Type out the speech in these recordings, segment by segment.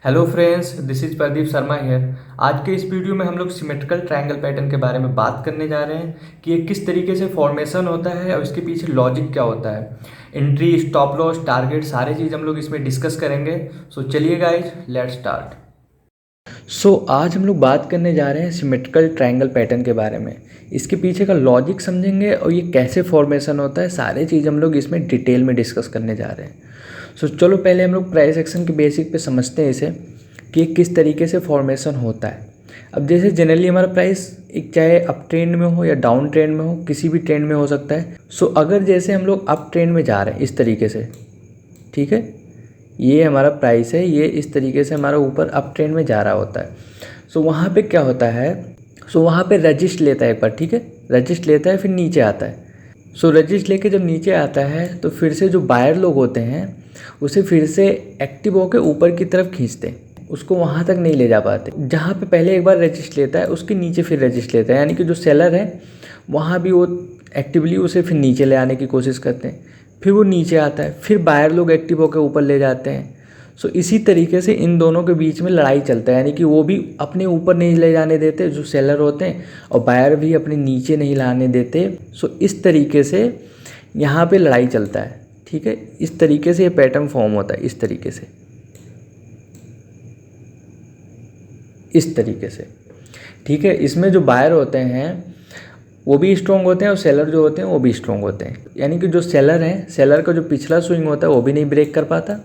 Hello friends, this is Pradeep Sharma here. आज के इस वीडियो में हम लोग सिमेट्रिकल ट्रायंगल पैटर्न के बारे में बात करने जा रहे हैं कि ये किस तरीके से फॉर्मेशन होता है और इसके पीछे लॉजिक क्या होता है। एंट्री, स्टॉप लॉस, टारगेट, सारे चीज़ हम लोग इसमें डिस्कस करेंगे। सो चलिए गाइज, लेट्स स्टार्ट। आज हम लोग बात करने जा रहे हैं सिमेट्रिकल ट्रायंगल पैटर्न के बारे में। इसके पीछे का लॉजिक समझेंगे और ये कैसे फॉर्मेशन होता है, सारे चीज़ हम लोग इसमें डिटेल में डिस्कस करने जा रहे हैं। चलो पहले हम लोग प्राइस एक्शन के बेसिक पे समझते हैं इसे कि किस तरीके से फॉर्मेशन होता है। अब जैसे जनरली हमारा प्राइस एक चाहे अप ट्रेंड में हो या डाउन ट्रेंड में हो, किसी भी ट्रेंड में हो सकता है। अगर जैसे हम लोग अप ट्रेंड में जा रहे हैं इस तरीके से, ठीक है, ये हमारा प्राइस है, ये इस तरीके से हमारा ऊपर अप ट्रेंड में जा रहा होता है। वहाँ पे क्या होता है, वहाँ पे रजिस्ट लेता है एक बार, ठीक है, रजिस्ट लेता है, फिर नीचे आता है। रजिस्ट लेके जब नीचे आता है तो फिर से जो बायर लोग होते हैं उसे फिर से एक्टिव होकर ऊपर की तरफ खींचते हैं, उसको वहाँ तक नहीं ले जा पाते। जहाँ पे पहले एक बार रजिस्ट लेता है उसके नीचे फिर रजिस्ट लेता है, यानी कि जो सेलर है वहाँ भी वो एक्टिवली उसे फिर नीचे ले आने की कोशिश करते हैं। फिर वो नीचे आता है, फिर बायर लोग एक्टिव होकर ऊपर ले जाते हैं। इसी तरीके से इन दोनों के बीच में लड़ाई चलता है, यानी कि वो भी अपने ऊपर नहीं ले जाने देते जो सेलर होते हैं, और बायर भी अपने नीचे नहीं लाने देते। इस तरीके से यहाँ पे लड़ाई चलता है, ठीक है। इस तरीके से ये पैटर्न फॉर्म होता है, इस तरीके से, इस तरीके से, ठीक है। इसमें जो बायर होते हैं वो भी स्ट्रॉन्ग होते हैं और सेलर जो होते हैं वो भी स्ट्रॉन्ग होते हैं, यानी कि जो सेलर है, सेलर का जो पिछला स्विंग होता है वो भी नहीं ब्रेक कर पाता,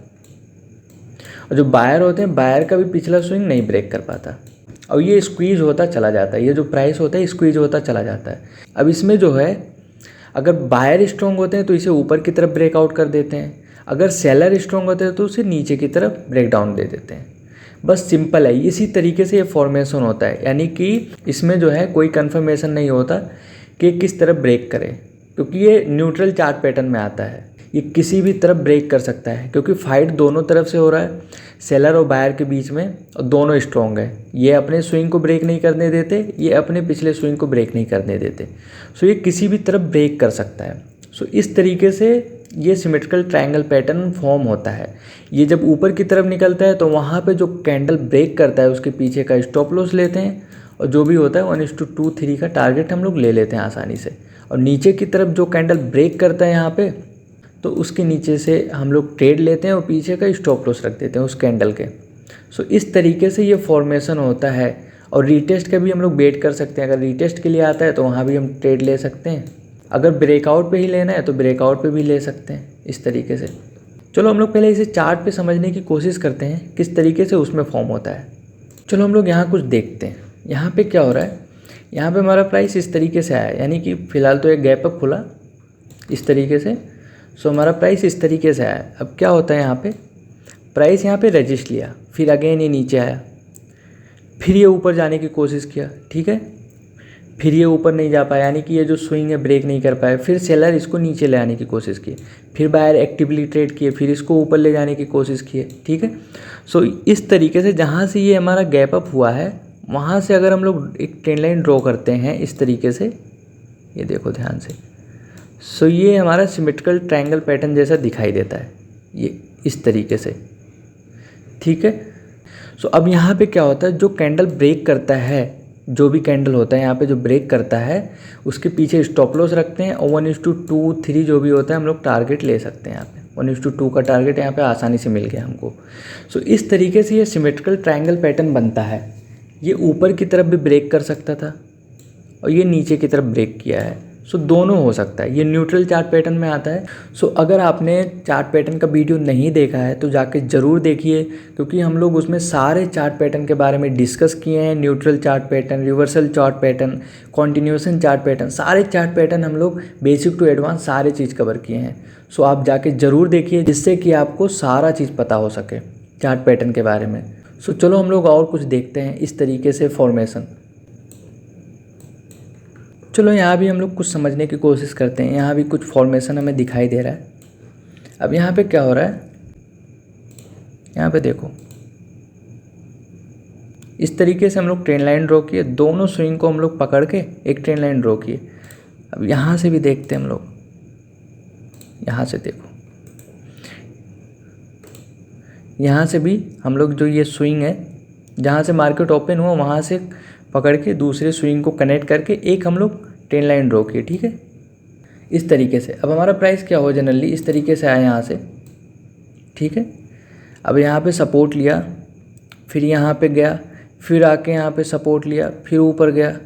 और जो बायर होते हैं बायर का भी पिछला स्विंग नहीं ब्रेक कर पाता, और ये स्क्वीज होता चला जाता है। ये जो प्राइस होता है स्क्वीज होता चला जाता है। अब इसमें जो है, अगर बायर स्ट्रॉन्ग होते हैं तो इसे ऊपर की तरफ ब्रेकआउट कर देते हैं, अगर सेलर स्ट्रॉन्ग होते हैं तो उसे नीचे की तरफ ब्रेक डाउन दे देते हैं। बस सिंपल है, इसी तरीके से ये फॉर्मेशन होता है, यानी कि इसमें जो है कोई कन्फर्मेशन नहीं होता कि किस तरफ ब्रेक करे, क्योंकि ये न्यूट्रल चार्ट पैटर्न में आता है। ये किसी भी तरफ ब्रेक कर सकता है, क्योंकि फाइट दोनों तरफ से हो रहा है, सेलर और बायर के बीच में, और दोनों स्ट्रॉन्ग है। ये अपने स्विंग को ब्रेक नहीं करने देते, ये अपने पिछले स्विंग को ब्रेक नहीं करने देते। ये किसी भी तरफ ब्रेक कर सकता है। इस तरीके से ये सिमेट्रिकल ट्रायंगल पैटर्न फॉर्म होता है। ये जब ऊपर की तरफ निकलता है तो वहाँ पे जो कैंडल ब्रेक करता है उसके पीछे का स्टॉप लॉस लेते हैं, और जो भी होता है 1:2 3 का टारगेट हम लोग ले लेते हैं आसानी से। और नीचे की तरफ जो कैंडल ब्रेक करता है यहाँ पे, तो उसके नीचे से हम लोग ट्रेड लेते हैं और पीछे का स्टॉप लॉस रख देते हैं उस कैंडल के। इस तरीके से ये फॉर्मेशन होता है। और रीटेस्ट का भी हम लोग वेट कर सकते हैं, अगर रीटेस्ट के लिए आता है तो वहाँ भी हम ट्रेड ले सकते हैं, अगर ब्रेकआउट पे ही लेना है तो ब्रेकआउट पे भी ले सकते हैं, इस तरीके से। चलो हम लोग पहले इसे चार्ट पे समझने की कोशिश करते हैं किस तरीके से उसमें फॉर्म होता है। चलो हम लोग यहाँ कुछ देखते हैं। यहाँ पे क्या हो रहा है, यहाँ पे हमारा प्राइस इस तरीके से आया, यानी कि फ़िलहाल तो एक गैप अप खुला इस तरीके से। हमारा प्राइस इस तरीके से आया। अब क्या होता है, यहाँ पे प्राइस यहाँ पे रजिस्ट लिया, फिर अगेन ये नीचे आया, फिर ये ऊपर जाने की कोशिश किया, ठीक है, फिर ये ऊपर नहीं जा पाया, यानी कि ये जो स्विंग है ब्रेक नहीं कर पाया। फिर सेलर इसको नीचे ले आने की कोशिश की, फिर बायर एक्टिवली ट्रेड किए, फिर इसको ऊपर ले जाने की कोशिश किए, ठीक है। इस तरीके से जहाँ से ये हमारा गैप अप हुआ है वहाँ से अगर हम लोग एक ट्रेंड लाइन ड्रॉ करते हैं इस तरीके से, ये देखो ध्यान से, ये हमारा सिमेट्रिकल ट्रायंगल पैटर्न जैसा दिखाई देता है, ये इस तरीके से, ठीक है। अब यहाँ पे क्या होता है, जो कैंडल ब्रेक करता है, जो भी कैंडल होता है यहाँ पे जो ब्रेक करता है उसके पीछे स्टॉप लॉस रखते हैं, और 1:2 3 जो भी होता है हम लोग टारगेट ले सकते हैं। यहाँ पे 1:2 का टारगेट यहाँ पे आसानी से मिल गया हमको। इस तरीके से ये सिमेट्रिकल ट्रायंगल पैटर्न बनता है। ये ऊपर की तरफ भी ब्रेक कर सकता था और ये नीचे की तरफ ब्रेक किया है। दोनों हो सकता है, ये न्यूट्रल चार्ट पैटर्न में आता है। अगर आपने चार्ट पैटर्न का वीडियो नहीं देखा है तो जाके ज़रूर देखिए, क्योंकि हम लोग उसमें सारे चार्ट पैटर्न के बारे में डिस्कस किए हैं। Neutral chart pattern, reversal chart pattern, continuation chart pattern, सारे चार्ट पैटर्न हम लोग बेसिक टू एडवांस सारे चीज़ कवर किए हैं। आप जाके ज़रूर देखिए, जिससे कि आपको सारा चीज़ पता हो सके चार्ट पैटर्न के बारे में। चलो हम लोग और कुछ देखते हैं इस तरीके से फॉर्मेशन। चलो यहाँ भी हम लोग कुछ समझने की कोशिश करते हैं। यहाँ भी कुछ फॉर्मेशन हमें दिखाई दे रहा है। अब यहाँ पे क्या हो रहा है, यहाँ पे देखो, इस तरीके से हम लोग ट्रेंड लाइन ड्रॉ किए, दोनों स्विंग को हम लोग पकड़ के एक ट्रेंड लाइन ड्रॉ किए। अब यहाँ से भी देखते हैं हम लोग, यहाँ से देखो, यहाँ से भी हम लोग जो ये स्विंग है, जहाँ से मार्केट ओपन हुआ वहाँ से पकड़ के दूसरे स्विंग को कनेक्ट करके एक हम लोग ट्रेंड लाइन ड्रॉ किए, ठीक है, इस तरीके से। अब हमारा प्राइस क्या हो जनरली इस तरीके से आया यहाँ से, ठीक है। अब यहाँ पे सपोर्ट लिया, फिर यहाँ पे गया, फिर आके यहाँ पे सपोर्ट लिया, फिर ऊपर गया,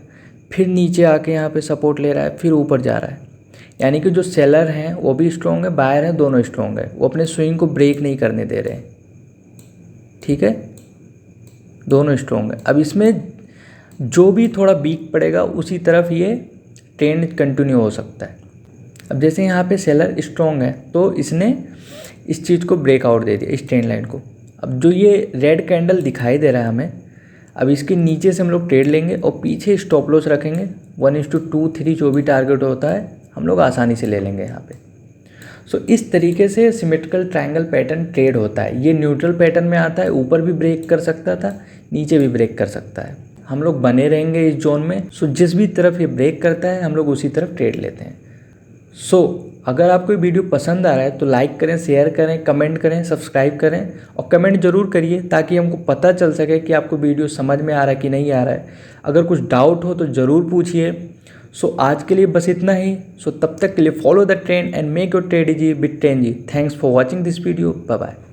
फिर नीचे आके यहाँ पे सपोर्ट ले रहा है, फिर ऊपर जा रहा है। यानी कि जो सेलर हैं वो भी स्ट्रॉन्ग है, बायर हैं, दोनों स्ट्रॉन्ग है, वो अपने स्विंग को ब्रेक नहीं करने दे रहे हैं, ठीक है, दोनों स्ट्रॉन्ग है। अब इसमें जो भी थोड़ा वीक पड़ेगा उसी तरफ ये ट्रेंड कंटिन्यू हो सकता है। अब जैसे यहाँ पे सेलर स्ट्रॉन्ग है तो इसने इस चीज़ को ब्रेकआउट दे दिया, इस ट्रेंड लाइन को। अब जो ये रेड कैंडल दिखाई दे रहा है हमें, अब इसके नीचे से हम लोग ट्रेड लेंगे और पीछे स्टॉप लॉस रखेंगे 1:2, 3 जो भी टारगेट होता है हम लोग आसानी से ले लेंगे यहाँ पे। सो इस तरीके से सिमेट्रिकल ट्रायंगल पैटर्न ट्रेड होता है। ये न्यूट्रल पैटर्न में आता है, ऊपर भी ब्रेक कर सकता था, नीचे भी ब्रेक कर सकता है। हम लोग बने रहेंगे इस जोन में। सो जिस भी तरफ ये ब्रेक करता है हम लोग उसी तरफ ट्रेड लेते हैं। सो अगर आपको ये वीडियो पसंद आ रहा है तो लाइक करें, शेयर करें, कमेंट करें, सब्सक्राइब करें और कमेंट ज़रूर करिए ताकि हमको पता चल सके कि आपको वीडियो समझ में आ रहा है कि नहीं आ रहा है। अगर कुछ डाउट हो तो ज़रूर पूछिए। सो आज के लिए बस इतना ही। सो तब तक के लिए follow the trend and make your trade easy with trend जी। Thanks for watching this video. Bye bye.